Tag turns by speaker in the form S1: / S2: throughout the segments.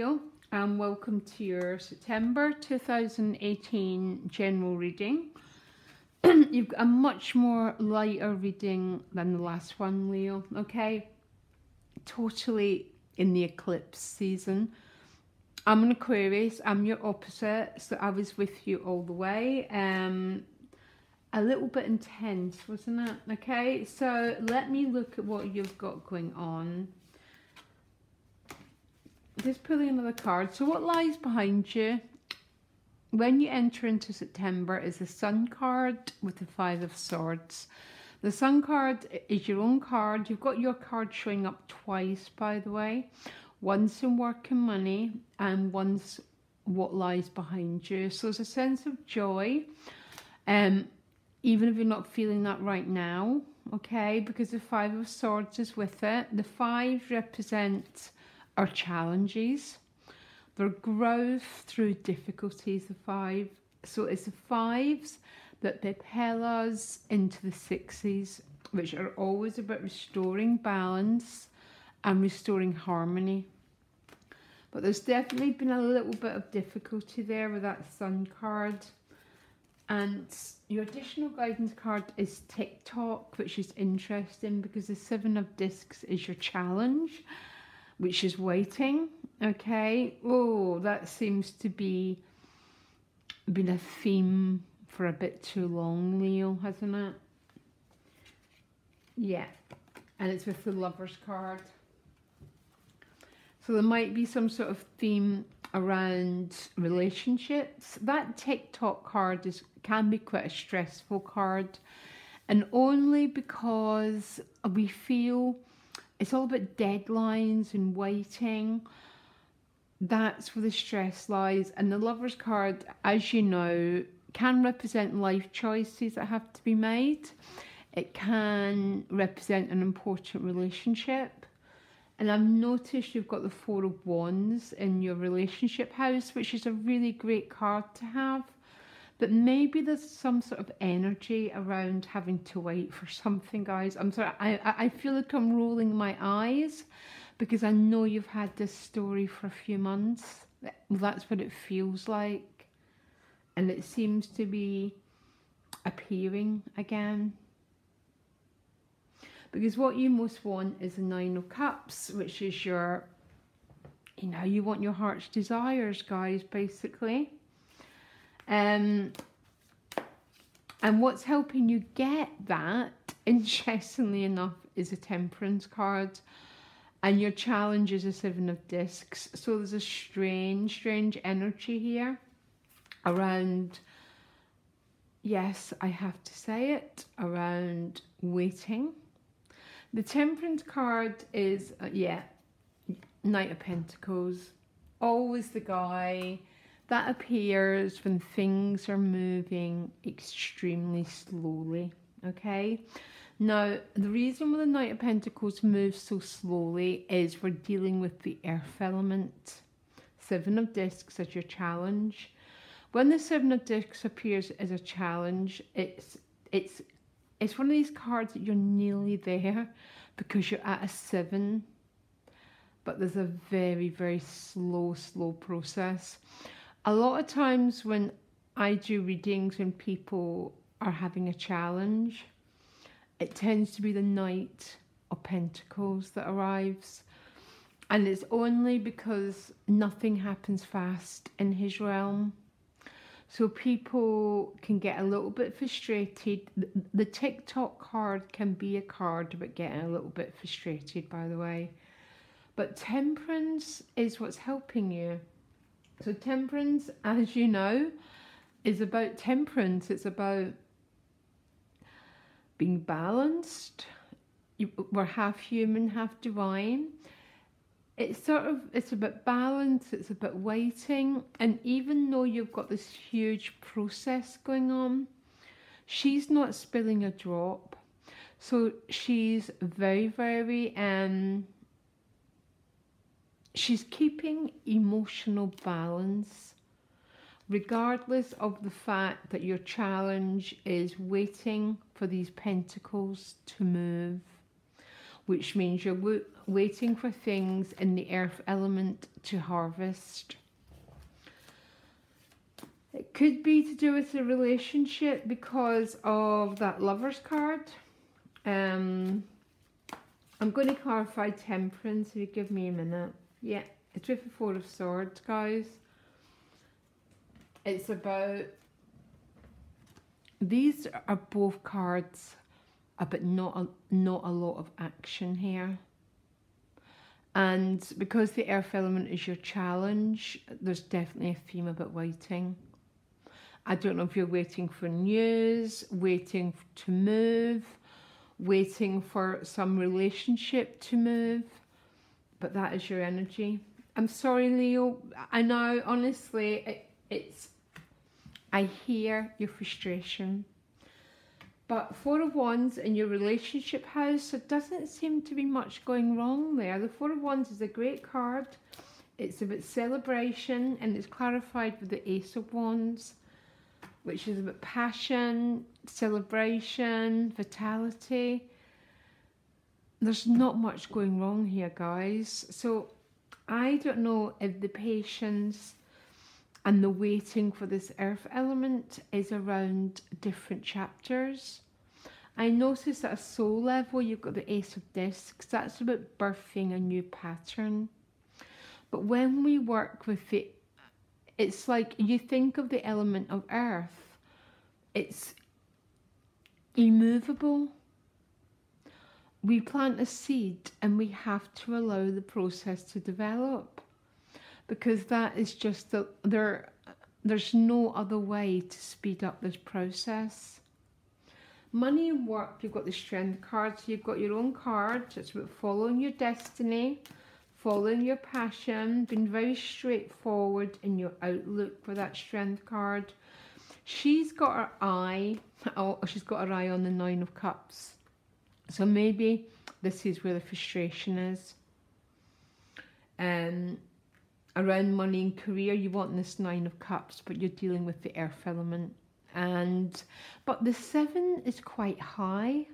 S1: Leo, and welcome to your September 2018 general reading. You've got a much more lighter reading than the last one, Leo, okay? Totally in the eclipse season. I'm an Aquarius, I'm your opposite, so I was with you all the way. A little bit intense, wasn't it? Okay, so let me look at what you've got going on. Just pulling another card. So what lies behind you when you enter into September is the Sun card with the Five of Swords. The Sun card is your own card. You've got your card showing up twice, by the way. Once in work and money, and once what lies behind you. So it's a sense of joy, even if you're not feeling that right now, okay? Because the Five of Swords is with it. The five represent our challenges, their growth through difficulties, the five. So it's the fives that propel us into the sixes, which are always about restoring balance and restoring harmony. But there's definitely been a little bit of difficulty there with that Sun card. And your additional guidance card is TikTok, which is interesting because the Seven of Discs is your challenge, which is waiting, okay? Oh, that seems to be been a theme for a bit too long, Leo, hasn't it? Yeah, and it's with the Lovers card. So there might be some sort of theme around relationships. That TikTok card can be quite a stressful card, and only because we feel it's all about deadlines and waiting. That's where the stress lies. And the Lovers card, as you know, can represent life choices that have to be made. It can represent an important relationship. And I've noticed you've got the Four of Wands in your relationship house, which is a really great card to have. But maybe there's some sort of energy around having to wait for something, guys. I'm sorry, I feel like I'm rolling my eyes because I know you've had this story for a few months. That's what it feels like. And it seems to be appearing again. Because what you most want is the Nine of Cups, which is your, you know, you want your heart's desires, guys, basically. And what's helping you get that, interestingly enough, is a Temperance card. And your challenge is a Seven of Discs. So there's a strange energy here around, yes, I have to say it, around waiting. The Temperance card is, yeah, Knight of Pentacles. Always the guy that appears when things are moving extremely slowly, okay? Now, the reason why the Knight of Pentacles moves so slowly is we're dealing with the earth element. Seven of Discs as your challenge. When the Seven of Discs appears as a challenge, it's one of these cards that you're nearly there because you're at a 7, but there's a very, very slow process. A lot of times when I do readings when people are having a challenge, it tends to be the Knight of Pentacles that arrives. And it's only because nothing happens fast in his realm. So people can get a little bit frustrated. The TikTok card can be a card about getting a little bit frustrated, by the way. But Temperance is what's helping you. So Temperance, as you know, is about temperance. It's about being balanced. We're half human, half divine. It's about balance, it's about waiting. And even though you've got this huge process going on, she's not spilling a drop. So she's very, very, she's keeping emotional balance, regardless of the fact that your challenge is waiting for these pentacles to move. which means you're waiting for things in the earth element to harvest. It could be to do with a relationship because of that Lovers card. I'm going to clarify Temperance if you give me a minute. Yeah, it's with the Four of Swords, guys. It's about... These are both cards, but not a lot of action here. And because the earth element is your challenge, there's definitely a theme about waiting. I don't know if you're waiting for news, waiting to move, waiting for some relationship to move, but that is your energy. I'm sorry, Leo. I know, honestly, I hear your frustration. But Four of Wands in your relationship house, there doesn't seem to be much going wrong there. The Four of Wands is a great card. It's about celebration, and it's clarified with the Ace of Wands, which is about passion, celebration, vitality. There's not much going wrong here, guys. So I don't know if the patience and the waiting for this earth element is around different chapters. I noticed at a soul level, you've got the Ace of Discs. That's about birthing a new pattern. But when we work with it, it's like you think of the element of earth. It's immovable. We plant a seed and we have to allow the process to develop, because that is just there's no other way to speed up this process. Money and work, you've got the Strength card. So you've got your own card. It's about following your destiny, following your passion, being very straightforward in your outlook for that Strength card. She's got her eye, she's got her eye on the Nine of Cups. So maybe this is where the frustration is. Around money and career, you want this Nine of Cups, but you're dealing with the earth element. But the 7 is quite high.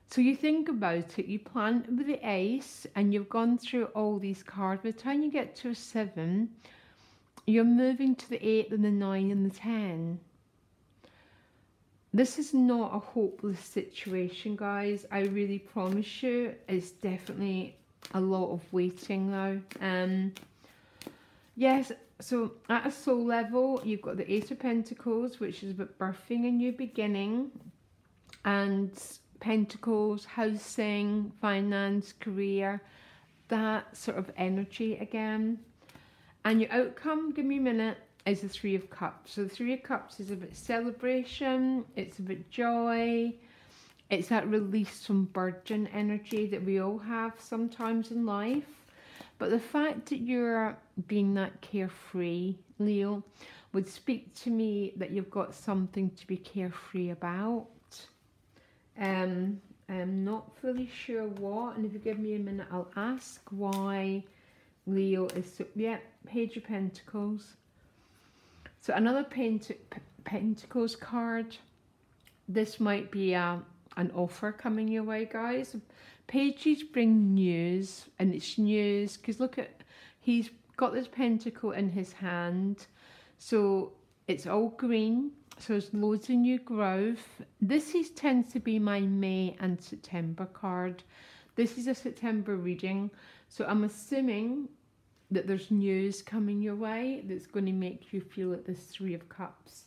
S1: So you think about it, you plant with the Ace and you've gone through all these cards. By the time you get to a 7, you're moving to the 8 and the 9 and the 10. This is not a hopeless situation, guys. I really promise you. It's definitely a lot of waiting now. Yes, so at a soul level, you've got the Eight of Pentacles, which is about birthing a new beginning. And Pentacles, housing, finance, career, that sort of energy again. And your outcome, give me a minute, is the Three of Cups. So the Three of Cups is about celebration, it's about joy, it's that release from burden energy that we all have sometimes in life. But the fact that you're being that carefree, Leo, would speak to me that you've got something to be carefree about. I'm not fully sure what, and if you give me a minute, I'll ask why Leo is so... Yeah, Page of Pentacles. So another Pentacles card. This might be an offer coming your way, guys. Pages bring news, and it's news because look at, he's got this pentacle in his hand, so it's all green, so there's loads of new growth. This tends to be my May and September card. This is a September reading, so I'm assuming that there's news coming your way that's going to make you feel like this Three of Cups.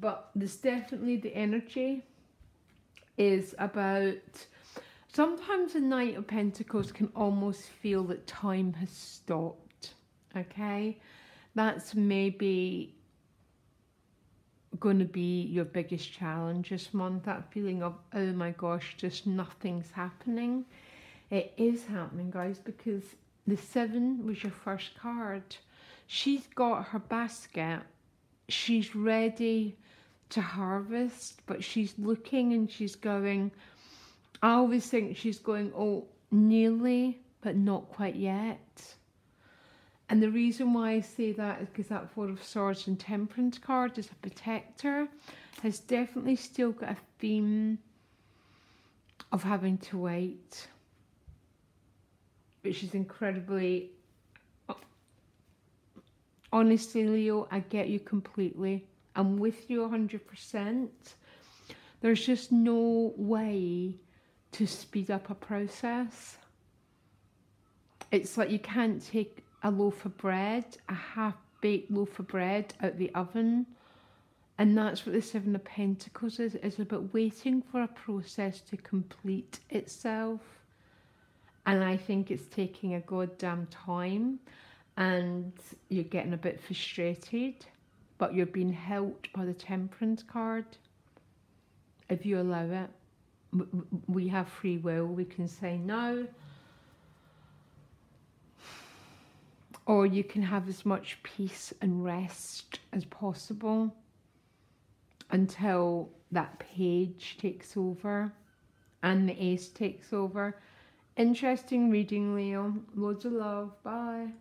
S1: But there's definitely the energy is about... Sometimes the Knight of Pentacles can almost feel that time has stopped, okay? That's maybe going to be your biggest challenge this month, that feeling of, oh my gosh, just nothing's happening. It is happening, guys, because the 7 was your first card. She's got her basket. She's ready to harvest, but she's looking and she's going... I always think she's going, oh, nearly, but not quite yet. And the reason why I say that is because that Four of Swords and Temperance card is a protector, has definitely still got a theme of having to wait. which is incredibly... Honestly, Leo, I get you completely. I'm with you 100%. There's just no way to speed up a process. It's like you can't take a loaf of bread, a half-baked loaf of bread out the oven. And that's what the Seven of Pentacles is. It's about waiting for a process to complete itself. And I think it's taking a goddamn time. And you're getting a bit frustrated, but you're being helped by the Temperance card. If you allow it, we have free will. We can say no, or you can have as much peace and rest as possible until that Page takes over and the Ace takes over. Interesting reading, Leo. Loads of love. Bye.